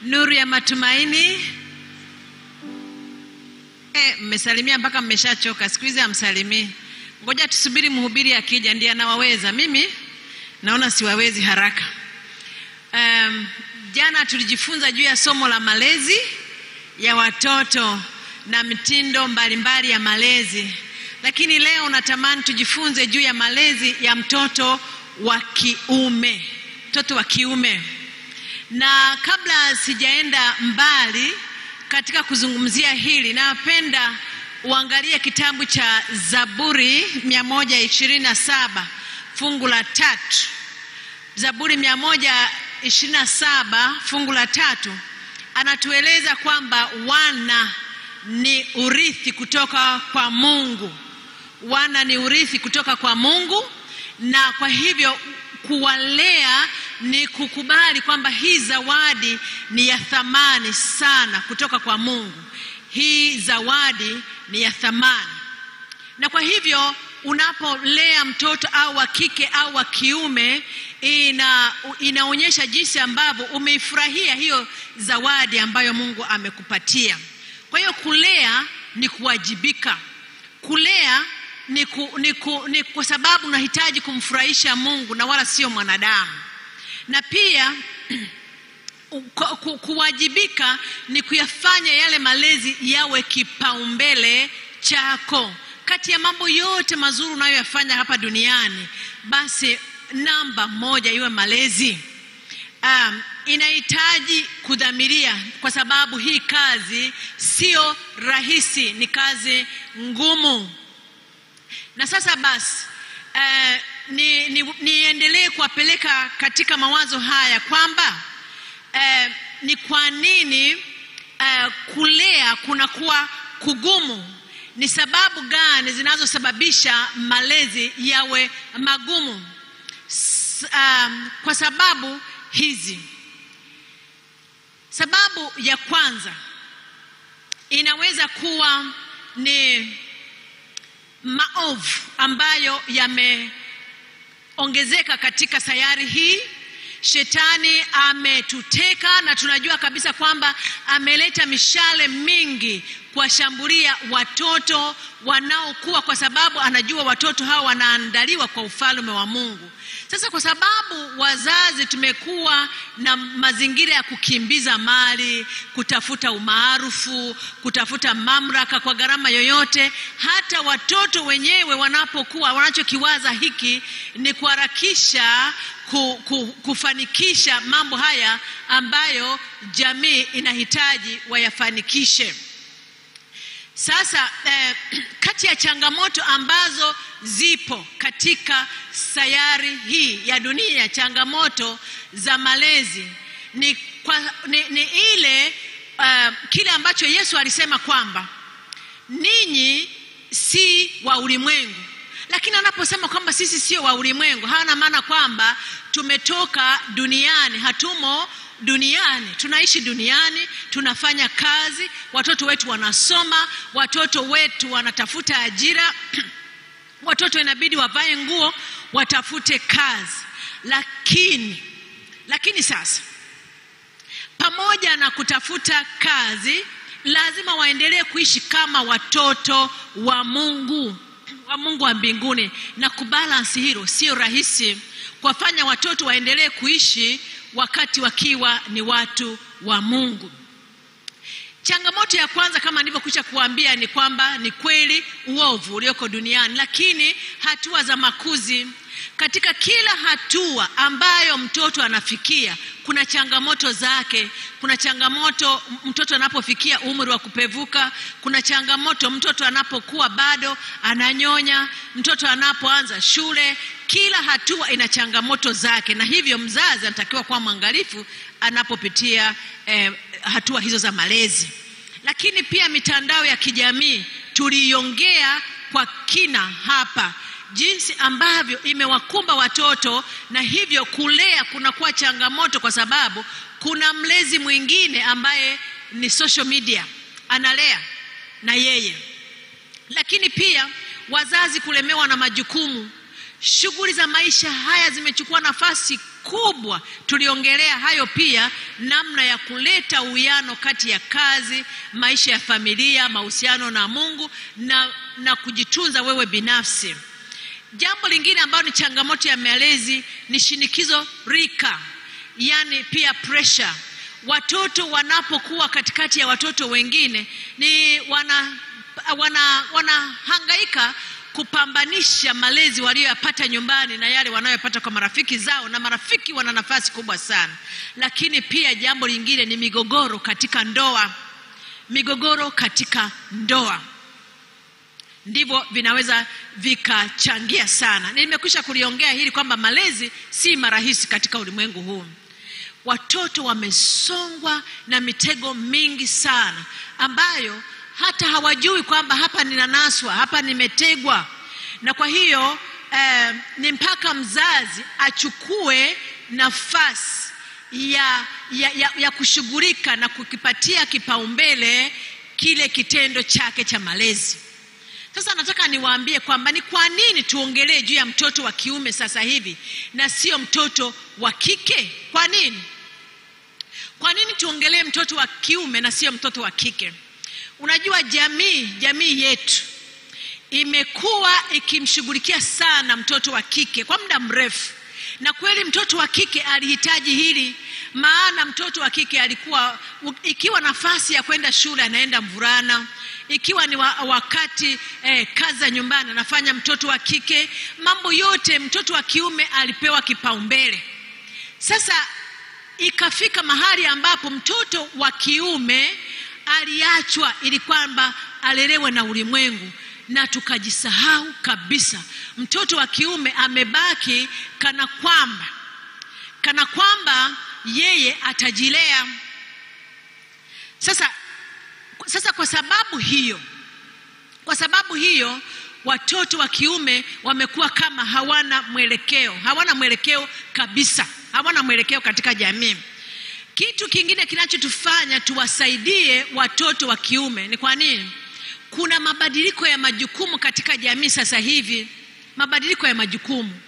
Nuru ya matumaini. Mmesalimia mpaka mmeshachoka. Siku hizi hamsalimii. Ngoja tusubiri mhubiri akija ndiye anawaweza. Mimi naona siwawezi haraka. Jana tulijifunza juu ya somo la malezi ya watoto na mitindo mbalimbali ya malezi. Lakini leo natamani tujifunze juu ya malezi ya mtoto wa kiume. Mtoto wa kiume. Na kabla sijaenda mbali katika kuzungumzia hili, napenda uangalie kitabu cha Zaburi 127 fungu la 3. Zaburi 127 fungu la 3 anatueleza kwamba wana ni urithi kutoka kwa Mungu. Wana ni urithi kutoka kwa Mungu, na kwa hivyo kuwalea ni kukubali kwamba hii zawadi ni ya thamani sana kutoka kwa Mungu. Hii zawadi ni ya thamani. Na kwa hivyo unapolea mtoto au wa kike au wa kiume, inaonyesha jinsi ambavyo umeifurahia hiyo zawadi ambayo Mungu amekupatia. Kwa hiyo kulea ni kuwajibika. Kulea ni kwa sababu unahitaji kumfurahisha Mungu na wala sio mwanadamu. Na pia kuwajibika ni kuyafanya yale malezi yawe kipaumbele chako. Kati ya mambo yote mazuri unayoyafanya hapa duniani, basi namba 1 iwe malezi. Inahitaji kudhamiria, kwa sababu hii kazi sio rahisi, ni kazi ngumu. Na sasa basi niendelee kuwapeleka katika mawazo haya kwamba ni kwa nini kulea kunakuwa kugumu. Ni sababu gani zinazosababisha malezi yawe magumu? Kwa sababu hizi. Sababu ya kwanza inaweza kuwa ni maovu ambayo yameongezeka katika sayari hii. Shetani ametuteka, na tunajua kabisa kwamba ameleta mishale mingi kuwashambulia watoto wanaokuwa, kwa sababu anajua watoto hao wanaandaliwa kwa ufalme wa Mungu. Sasa kwa sababu wazazi tumekuwa na mazingira ya kukimbiza mali, kutafuta umaarufu, kutafuta mamlaka kwa gharama yoyote, hata watoto wenyewe wanapokuwa wanachokiwaza hiki ni kuharakisha kufanikisha mambo haya ambayo jamii inahitaji wayafanikishe. Sasa kati ya changamoto ambazo zipo katika sayari hii ya dunia, changamoto za malezi ni ile kile ambacho Yesu alisema kwamba ninyi si wa ulimwengu. Lakini anaposema kwamba sisi sio wa ulimwengu, hana maana kwamba tumetoka duniani. Hatumo duniani, tunaishi duniani, tunafanya kazi, watoto wetu wanasoma, watoto wetu wanatafuta ajira, watoto inabidi wavae nguo, watafute kazi. Lakini sasa, pamoja na kutafuta kazi, lazima waendelee kuishi kama watoto wa Mungu wa mbinguni. Na kubalance hilo sio rahisi, kuwafanya watoto waendelee kuishi wakati wakiwa ni watu wa Mungu. Changamoto ya kwanza, kama nilivyokwisha kuambia, ni kwamba ni kweli uovu ulioko duniani, lakini hatua za makuzi. Katika kila hatua ambayo mtoto anafikia kuna changamoto zake. Kuna changamoto mtoto anapofikia umri wa kupevuka, kuna changamoto mtoto anapokuwa bado ananyonya, mtoto anapoanza shule. Kila hatua ina changamoto zake, na hivyo mzazi anatakiwa kuwa mwangalifu anapopitia hatua hizo za malezi. Lakini pia mitandao ya kijamii tuliongea kwa kina hapa, jinsi ambavyo imewakumba watoto, na hivyo kulea kunakuwa changamoto, kwa sababu kuna mlezi mwingine ambaye ni social media analea na yeye. Lakini pia wazazi kulemewa na majukumu. Shughuli za maisha haya zimechukua nafasi kubwa tuliongelea hayo pia, namna ya kuleta uwiano kati ya kazi, maisha ya familia, mahusiano na Mungu na kujitunza wewe binafsi. Jambo lingine ambalo ni changamoto ya malezi ni shinikizo rika, yani peer pressure. Watoto wanapokuwa katikati ya watoto wengine ni wanahangaika kupambanisha malezi waliyopata nyumbani na yale wanayopata kwa marafiki zao, na marafiki wana nafasi kubwa sana. Lakini pia jambo lingine ni migogoro katika ndoa. Migogoro katika ndoa ndivyo vinaweza vikachangia sana. Nimekwisha kuliongea hili kwamba malezi si marahisi katika ulimwengu huu. Watoto wamesongwa na mitego mingi sana ambayo hata hawajui kwamba hapa ninanaswa, hapa nimetegwa. Na kwa hiyo ni mpaka mzazi achukue nafasi ya kushughulika na kukipatia kipaumbele kile kitendo chake cha malezi. Sasa nataka niwaambie kwamba ni kwa nini tuongelee juu ya mtoto wa kiume sasa hivi na sio mtoto wa kike. Kwa nini? Kwa nini tuongelee mtoto wa kiume na sio mtoto wa kike? Unajua jamii yetu imekuwa ikimshughulikia sana mtoto wa kike kwa muda mrefu. Na kweli mtoto wa kike alihitaji hili, maana mtoto wa kike alikuwa, ikiwa nafasi ya kwenda shule anaenda mvulana, ikiwa ni wakati kazi za nyumbani anafanya mtoto wa kike, mambo yote mtoto wa kiume alipewa kipaumbele. Sasa ikafika mahali ambapo mtoto wa kiume aliachwa ili kwamba alelewe na ulimwengu, na tukajisahau kabisa. Mtoto wa kiume amebaki kana kwamba yeye atajilea. Sasa kwa sababu hiyo watoto wa kiume wamekuwa kama hawana mwelekeo kabisa, hawana mwelekeo katika jamii. Kitu kingine kinachotufanya tuwasaidie watoto wa kiume ni kwa nini? Kuna mabadiliko ya majukumu katika jamii sasa hivi. Mabadiliko ya majukumu.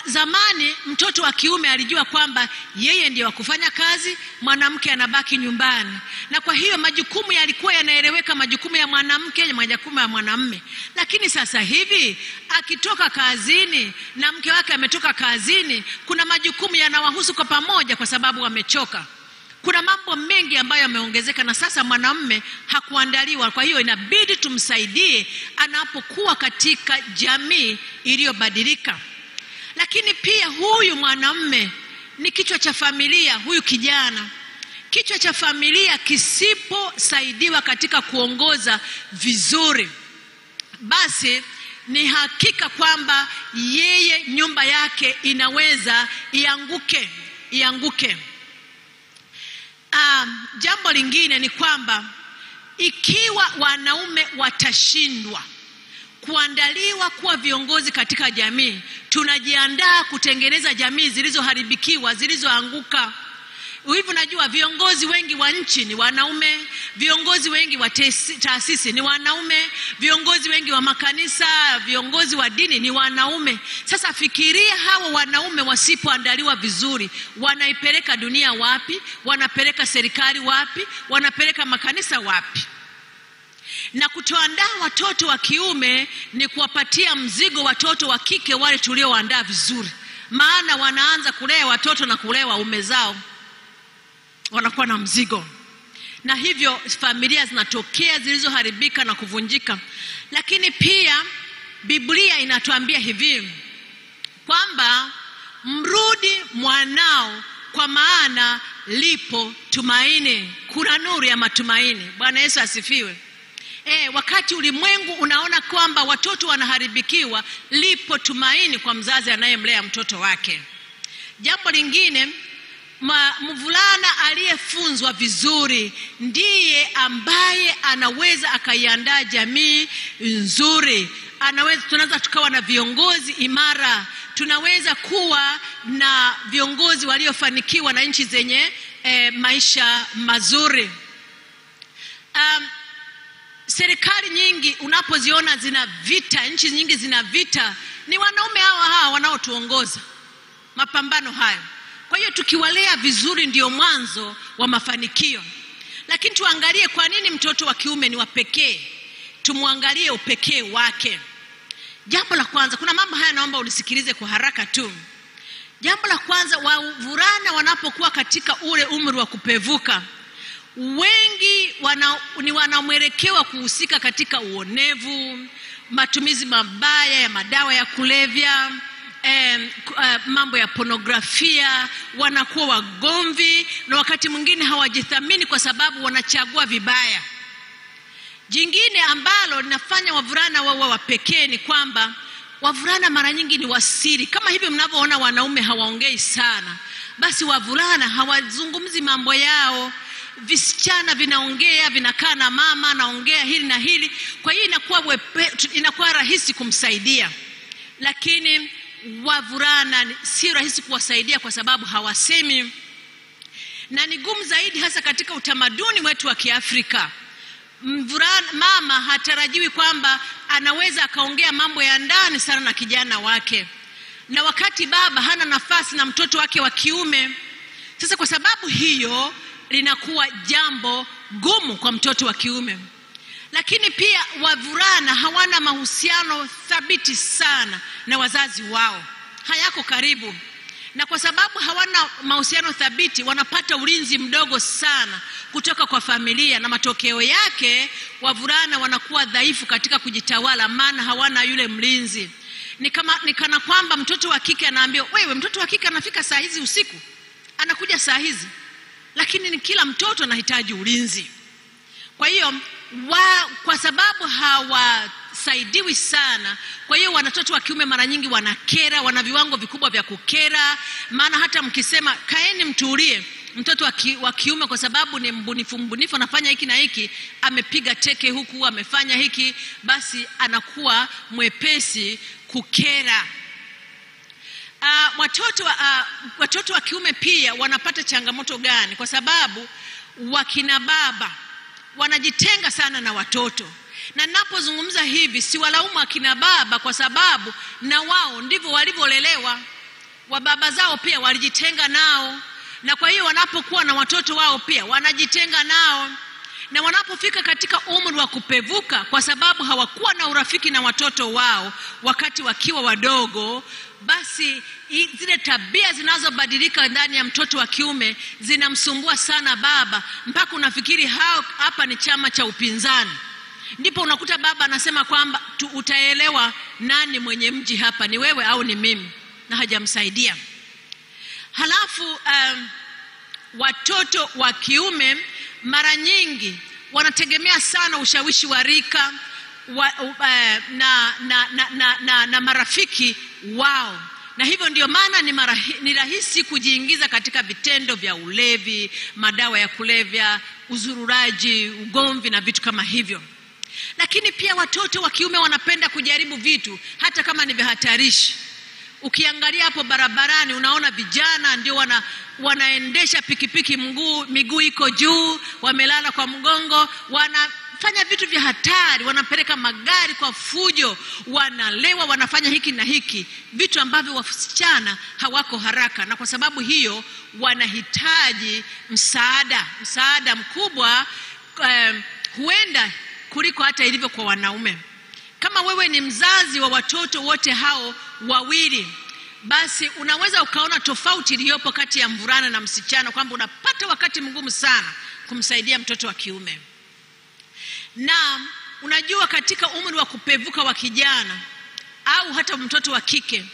Zamani mtoto wa kiume alijua kwamba yeye ndiye wa kufanya kazi, mwanamke anabaki nyumbani. Na kwa hiyo majukumu yalikuwa yanaeleweka, majukumu ya mwanamke na majukumu ya mwanamume. Lakini sasa hivi akitoka kazini na mke wake ametoka kazini, kuna majukumu yanawahusu kwa pamoja kwa sababu wamechoka. Kuna mambo mengi ambayo yameongezeka na sasa mwanamume hakuandaliwa. Kwa hiyo inabidi tumsaidie anapokuwa katika jamii iliyobadilika. Lakini pia huyu mwanamume ni kichwa cha familia. Huyu kijana, kichwa cha familia kisiposaidiwa katika kuongoza vizuri, basi ni hakika kwamba yeye nyumba yake inaweza ianguke. Jambo lingine ni kwamba ikiwa wanaume watashindwa kuandaliwa kuwa viongozi katika jamii, tunajiandaa kutengeneza jamii zilizoharibikiwa, zilizoanguka. Hivyo najua viongozi wengi wa nchi ni wanaume, viongozi wengi wa taasisi ni wanaume, viongozi wengi wa makanisa, viongozi wa dini ni wanaume. Sasa fikiria hawa wanaume wasipoandaliwa vizuri, wanaipeleka dunia wapi? Wanapeleka serikali wapi? Wanapeleka makanisa wapi? Na kutoandaa watoto wa kiume ni kuwapatia mzigo watoto wa kike wale tulioandaa vizuri. Maana wanaanza kulea watoto na kulea waume zao, wanakuwa na mzigo. Na hivyo familia zinatokea zilizoharibika na kuvunjika. Lakini pia Biblia inatuambia hivi kwamba mrudi mwanao kwa maana lipo tumaini. Kuna nuru ya matumaini. Bwana Yesu asifiwe. Wakati ulimwengu unaona kwamba watoto wanaharibikiwa, lipo tumaini kwa mzazi anayemlea mtoto wake. Jambo lingine, mvulana aliyefunzwa vizuri ndiye ambaye anaweza akaiandaa jamii nzuri. Tunaweza tukawa na viongozi imara, tunaweza kuwa na viongozi waliofanikiwa na nchi zenye maisha mazuri. Serikali nyingi unapoziona zina vita, nchi nyingi zina vita, ni wanaume hawa wanaotuongoza. mapambano hayo. Kwa hiyo tukiwalea vizuri ndio mwanzo wa mafanikio. Lakini tuangalie kwa nini mtoto wa kiume ni wa pekee. Tumwangalie upekee wake. Jambo la kwanza, kuna mambo haya naomba ulisikilize kwa haraka tu. Jambo la kwanza, wavulana wanapokuwa katika ule umri wa kupevuka, wengi wanamwelekewa kuhusika katika uonevu, matumizi mabaya ya madawa ya kulevya, mambo ya pornografia, wanakuwa wagomvi na wakati mwingine hawajithamini kwa sababu wanachagua vibaya. Jingine ambalo linafanya wavulana wao wa pekee ni kwamba wavulana mara nyingi ni wasiri. Kama hivi mnavyoona wanaume hawaongei sana, basi wavulana hawazungumzi mambo yao. Visichana vinaongea, vinakaa na mama anaongea hili na hili, kwa hiyo inakuwa rahisi kumsaidia. Lakini wavulana si rahisi kuwasaidia kwa sababu hawasemi, na ni gumu zaidi hasa katika utamaduni wetu wa Kiafrika. Mama hatarajiwi kwamba anaweza akaongea mambo ya ndani sana na kijana wake, na wakati baba hana nafasi na mtoto wake wa kiume. Sasa kwa sababu hiyo linakuwa jambo gumu kwa mtoto wa kiume. Lakini pia wavulana hawana mahusiano thabiti sana na wazazi wao, hayako karibu, na kwa sababu hawana mahusiano thabiti wanapata ulinzi mdogo sana kutoka kwa familia, na matokeo yake wavulana wanakuwa dhaifu katika kujitawala, maana hawana yule mlinzi. Ni kana kwamba mtoto wa kike anaambiwa, wewe mtoto wa kike anafika saa hizi usiku, anakuja saa hizi, lakini ni kila mtoto anahitaji ulinzi. Kwa hiyo kwa sababu hawasaidiwi sana, kwa hiyo watoto wa kiume mara nyingi wanakera, wana viwango vikubwa vya kukera. Maana hata mkisema kaeni mtulie, mtoto wa kiume kwa sababu ni mbunifu anafanya hiki na hiki, amepiga teke huku, amefanya hiki, basi anakuwa mwepesi kukera. Watoto wa kiume pia wanapata changamoto gani? Kwa sababu wakina baba wanajitenga sana na watoto. Na ninapozungumza hivi si walaumu akina baba, kwa sababu na wao ndivyo walivyolelewa. Wababa zao pia walijitenga nao, na kwa hiyo wanapokuwa na watoto wao pia wanajitenga nao. Na wanapofika katika umri wa kupevuka, kwa sababu hawakuwa na urafiki na watoto wao wakati wakiwa wadogo, basi zile tabia zinazobadilika ndani ya mtoto wa kiume zinamsumbua sana baba, mpaka unafikiri hapa ni chama cha upinzani. Ndipo unakuta baba anasema kwamba utaelewa nani mwenye mji hapa, ni wewe au ni mimi, na hajamsaidia. Halafu watoto wa kiume mara nyingi wanategemea sana ushawishi wa rika na marafiki wao, na hivyo ndio maana ni rahisi kujiingiza katika vitendo vya ulevi, madawa ya kulevya, uzururaji, ugomvi na vitu kama hivyo. Lakini pia watoto wa kiume wanapenda kujaribu vitu hata kama ni vya hatarishi. Ukiangalia hapo barabarani unaona vijana ndio wanaendesha pikipiki, miguu iko juu, wamelala kwa mgongo, wanafanya vitu vya hatari, wanapeleka magari kwa fujo, wanalewa, wanafanya hiki na hiki, vitu ambavyo wasichana hawako haraka. Na kwa sababu hiyo wanahitaji msaada mkubwa, huenda kuliko hata ilivyo kwa wanaume. Kama wewe ni mzazi wa watoto wote hao wawili, basi unaweza ukaona tofauti iliyopo kati ya mvulana na msichana, kwamba unapata wakati mgumu sana kumsaidia mtoto wa kiume. Na unajua katika umri wa kupevuka wa kijana au hata mtoto wa kike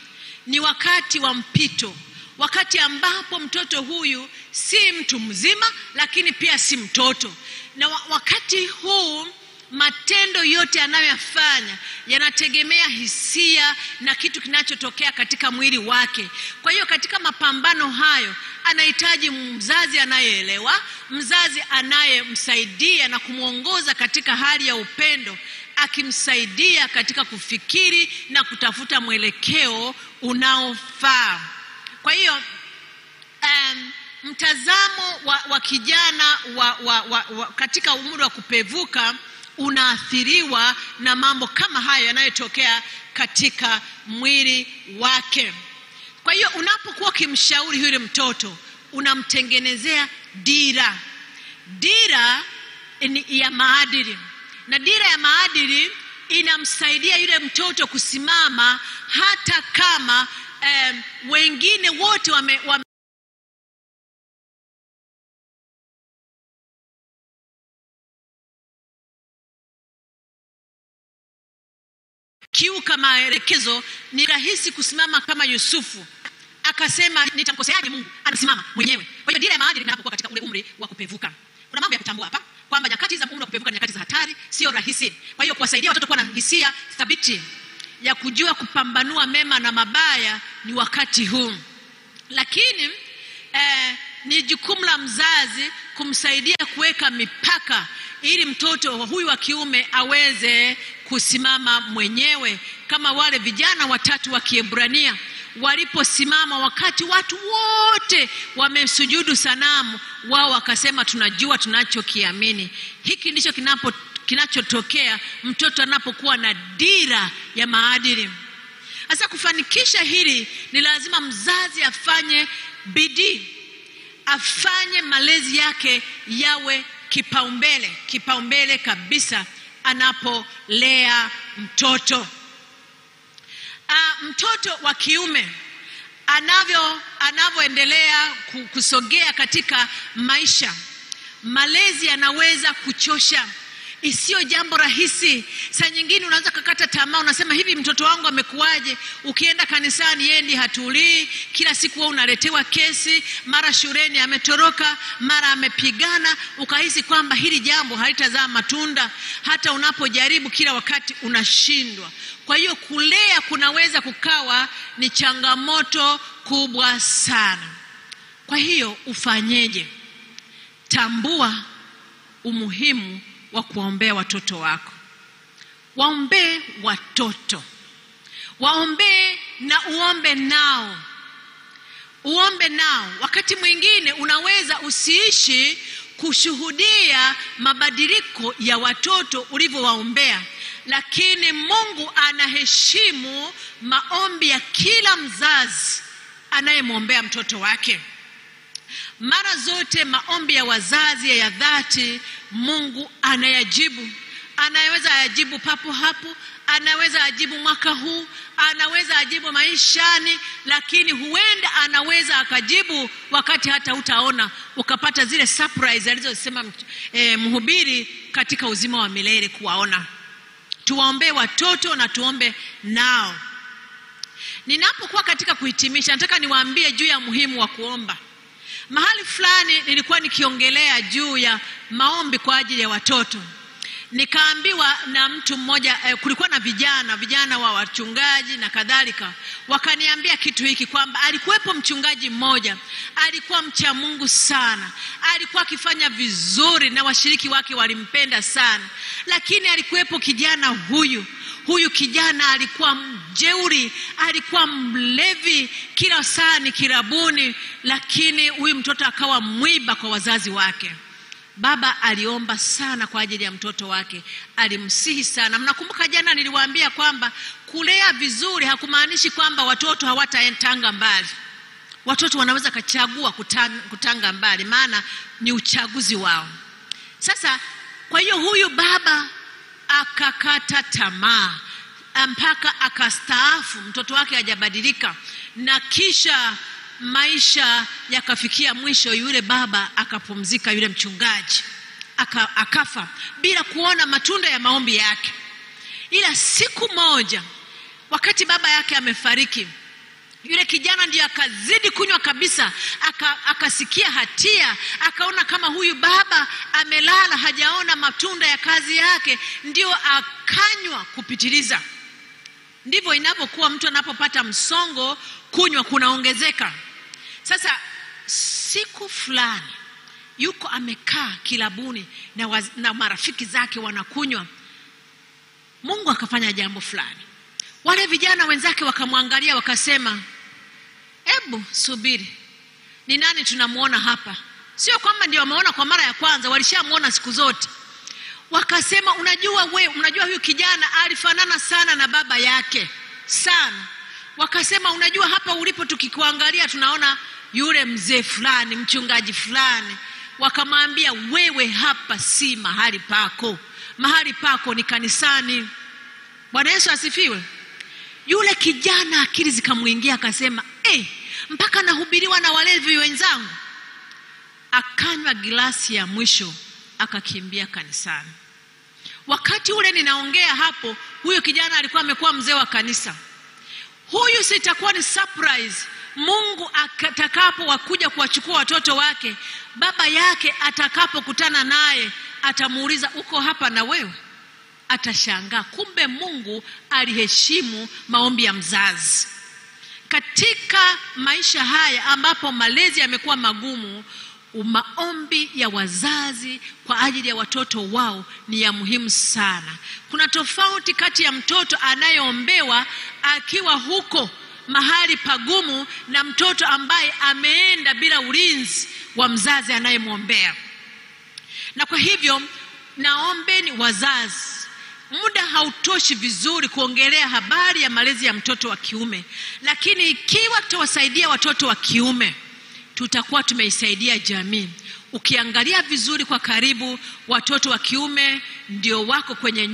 ni wakati wa mpito, wakati ambapo mtoto huyu si mtu mzima lakini pia si mtoto. Na wakati huu matendo yote anayoyafanya yanategemea hisia na kitu kinachotokea katika mwili wake. Kwa hiyo katika mapambano hayo anahitaji mzazi anayeelewa, mzazi anayemsaidia na kumuongoza katika hali ya upendo, akimsaidia katika kufikiri na kutafuta mwelekeo unaofaa. Kwa hiyo mtazamo wa kijana katika umri wa kupevuka unaathiriwa na mambo kama hayo yanayotokea katika mwili wake. Kwa hiyo unapokuwa kimshauri yule mtoto, unamtengenezea dira ya maadili, na dira ya maadili inamsaidia yule mtoto kusimama hata kama wengine wote kiuka maelekezo. Ni rahisi kusimama kama Yusufu akasema nitamkoseaje Mungu, anasimama mwenyewe. Kwa hiyo dira ya maadili inapokuwa katika ule umri wa kupevuka, kuna mambo ya kutambua hapa kwamba nyakati za umri wa kupevuka ni nyakati za hatari, sio rahisi. Kwa hiyo kuwasaidia watoto kuwa na hisia thabiti ya kujua kupambanua mema na mabaya ni wakati huu. Lakini ni jukumu la mzazi kumsaidia kuweka mipaka ili mtoto huyu wa kiume aweze kusimama mwenyewe, kama wale vijana watatu wa Kiebrania waliposimama wakati watu wote wamesujudu sanamu, wao wakasema tunajua tunachokiamini. Hiki ndicho kinachotokea mtoto anapokuwa na dira ya maadili. Sasa kufanikisha hili ni lazima mzazi afanye bidii, afanye malezi yake yawe kipaumbele kabisa anapolea mtoto. Mtoto wa kiume anavyoendelea kusogea katika maisha, malezi yanaweza kuchosha, isiyo jambo rahisi. Saa nyingine unaanza kukata tamaa, unasema hivi mtoto wangu amekuaje? Ukienda kanisani yendi hatulii, kila siku wewe unaletewa kesi, mara shuleni ametoroka, mara amepigana, ukahisi kwamba hili jambo halitazaa matunda. Hata unapojaribu kila wakati unashindwa. Kwa hiyo kulea kunaweza kukawa ni changamoto kubwa sana. Kwa hiyo ufanyeje? Tambua umuhimu wa kuombea watoto wako. Waombee watoto, waombee na uombe nao. Wakati mwingine unaweza usiishi kushuhudia mabadiliko ya watoto ulivyowaombea, lakini Mungu anaheshimu maombi ya kila mzazi anayemwombea mtoto wake. Mara zote maombi ya wazazi ya dhati Mungu anayajibu. Anaweza ajibu papo hapo, anaweza ajibu mwaka huu, anaweza ajibu maishani, lakini huenda anaweza akajibu wakati hata utaona, ukapata zile surprise alizosema mhubiri katika uzima wa milele kuwaona. Tuwaombee watoto na tuombe nao. Ninapokuwa katika kuhitimisha, nataka niwaambie juu ya muhimu wa kuomba. Mahali fulani nilikuwa nikiongelea juu ya maombi kwa ajili ya watoto. Nikaambiwa na mtu mmoja, kulikuwa na vijana wa wachungaji na kadhalika, wakaniambia kitu hiki kwamba alikuwepo mchungaji mmoja, alikuwa mcha Mungu sana, alikuwa akifanya vizuri na washiriki wake walimpenda sana, lakini alikuwepo kijana huyu kijana alikuwa mjeuri, alikuwa mlevi, kila saa ni kirabuni, lakini huyu mtoto akawa mwiba kwa wazazi wake. Baba aliomba sana kwa ajili ya mtoto wake, alimsihi sana. Mnakumbuka jana niliwaambia kwamba kulea vizuri hakumaanishi kwamba watoto hawataenda mbali. Watoto wanaweza kuchagua kutanga mbali, maana ni uchaguzi wao. Sasa kwa hiyo huyu baba akakata tamaa mpaka akastaafu, mtoto wake hajabadilika, na kisha maisha yakafikia mwisho. Yule baba akapumzika, yule mchungaji akafa bila kuona matunda ya maombi yake. Ila siku moja wakati baba yake amefariki, yule kijana ndiye akazidi kunywa kabisa, akasikia hatia, akaona kama huyu baba amelala hajaona matunda ya kazi yake, ndio akanywa kupitiliza. Ndivyo inapokuwa mtu anapopata msongo, kunywa kunaongezeka. Sasa siku fulani yuko amekaa kilabuni na marafiki zake wanakunywa, Mungu akafanya jambo fulani. Wale vijana wenzake wakamwangalia wakasema, hebu subiri, ni nani tunamuona hapa? Sio kwamba ndio wameona kwa mara ya kwanza, walishamuona siku zote. Wakasema, unajua huyu kijana alifanana sana na baba yake sana. wakasema, unajua hapa ulipo tukikuangalia tunaona yule mzee fulani, mchungaji fulani. Wakamwambia, wewe hapa si mahali pako, mahali pako ni kanisani. Bwana Yesu asifiwe. Yule kijana akili zikamuingia, akasema, mpaka nahubiriwa na walevi wenzangu. Akanywa glasi ya mwisho, akakimbia kanisani. Wakati ule ninaongea hapo, huyo kijana alikuwa amekuwa mzee wa kanisa. Huyu sitakuwa ni surprise Mungu atakapo wakuja kuwachukua watoto wake, baba yake atakapokutana naye atamuuliza, uko hapa na wewe? Atashangaa, kumbe Mungu aliheshimu maombi ya mzazi. Katika maisha haya ambapo malezi yamekuwa magumu, maombi ya wazazi kwa ajili ya watoto wao ni ya muhimu sana. Kuna tofauti kati ya mtoto anayeombewa akiwa huko mahali pagumu na mtoto ambaye ameenda bila ulinzi wa mzazi anayemwombea. Na kwa hivyo naombeni wazazi, muda hautoshi vizuri kuongelea habari ya malezi ya mtoto wa kiume, lakini ikiwa tutawasaidia watoto wa kiume, tutakuwa tumeisaidia jamii. Ukiangalia vizuri kwa karibu, watoto wa kiume ndio wako kwenye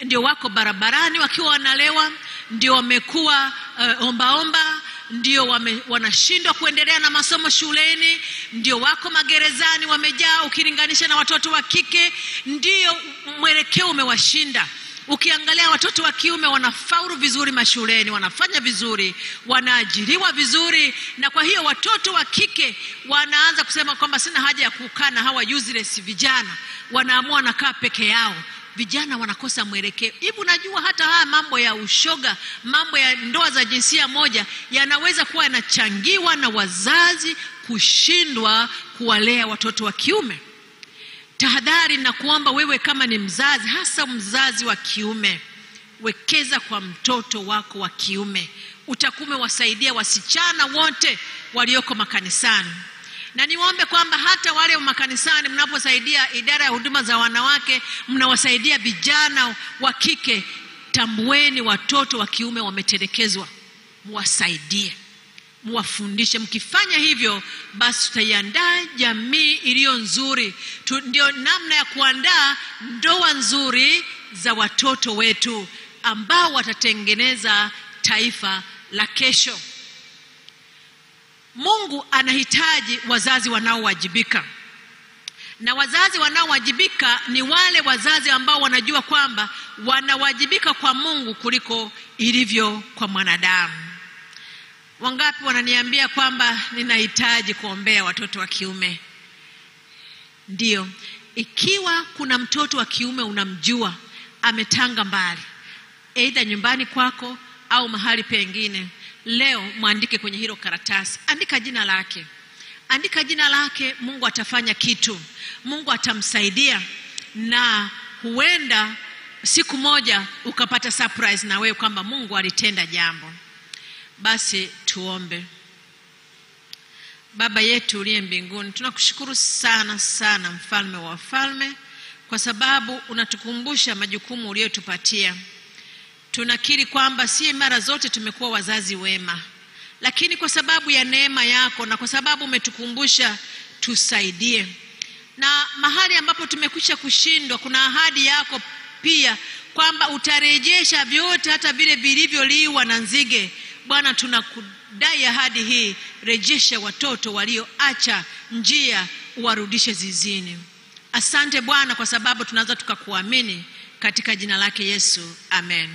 ndio wako barabarani wakiwa wanalewa, ndio wamekuwa ombaomba, ndio wanashindwa kuendelea na masomo shuleni, ndio wako magerezani wamejaa ukilinganisha na watoto wa kike. Ndio mwelekeo umewashinda. Ukiangalia watoto wa kiume wanafaulu vizuri mashuleni, wanafanya vizuri, wanaajiriwa vizuri, na kwa hiyo watoto wa kike wanaanza kusema kwamba sina haja ya kukaa na hawa useless vijana, wanaamua nakaa peke yao. Vijana wanakosa mwelekeo. Hivi unajua hata haya mambo ya ushoga, mambo ya ndoa za jinsia moja yanaweza kuwa yanachangiwa na wazazi kushindwa kuwalea watoto wa kiume. Tahadhari na kuomba wewe kama ni mzazi, hasa mzazi wa kiume, wekeza kwa mtoto wako wa kiume. Utakuwa wasaidia wasichana wote walioko makanisani. Na niwaombe kwamba hata wale wa makanisani mnaposaidia idara ya huduma za wanawake, mnawasaidia vijana wa kike, tambueni watoto wa kiume wametelekezwa, muwasaidie, muwafundishe. Mkifanya hivyo, basi tutaiandaa jamii iliyo nzuri. Ndio namna ya kuandaa ndoa nzuri za watoto wetu ambao watatengeneza taifa la kesho. Mungu anahitaji wazazi wanaowajibika. Na wazazi wanaowajibika ni wale wazazi ambao wanajua kwamba wanawajibika kwa Mungu kuliko ilivyo kwa mwanadamu. Wangapi wananiambia kwamba ninahitaji kuombea watoto wa kiume? Ndio. Ikiwa kuna mtoto wa kiume unamjua ametanga mbali, aidha nyumbani kwako au mahali pengine, leo muandike kwenye hilo karatasi, andika jina lake. Andika jina lake, Mungu atafanya kitu. Mungu atamsaidia, na huenda siku moja ukapata surprise na wewe kwamba Mungu alitenda jambo. Basi tuombe. Baba yetu uliye mbinguni, tunakushukuru sana sana, mfalme wa wafalme, kwa sababu unatukumbusha majukumu uliyotupatia. Tunakiri kwamba si mara zote tumekuwa wazazi wema, lakini kwa sababu ya neema yako na kwa sababu umetukumbusha, tusaidie. Na mahali ambapo tumekwisha kushindwa, kuna ahadi yako pia kwamba utarejesha vyote, hata vile vilivyoliwa na nzige. Bwana, tunakudai ahadi hii, rejesha watoto walioacha njia, uwarudishe zizini. Asante Bwana, kwa sababu tunaweza tukakuamini, katika jina lake Yesu, amen.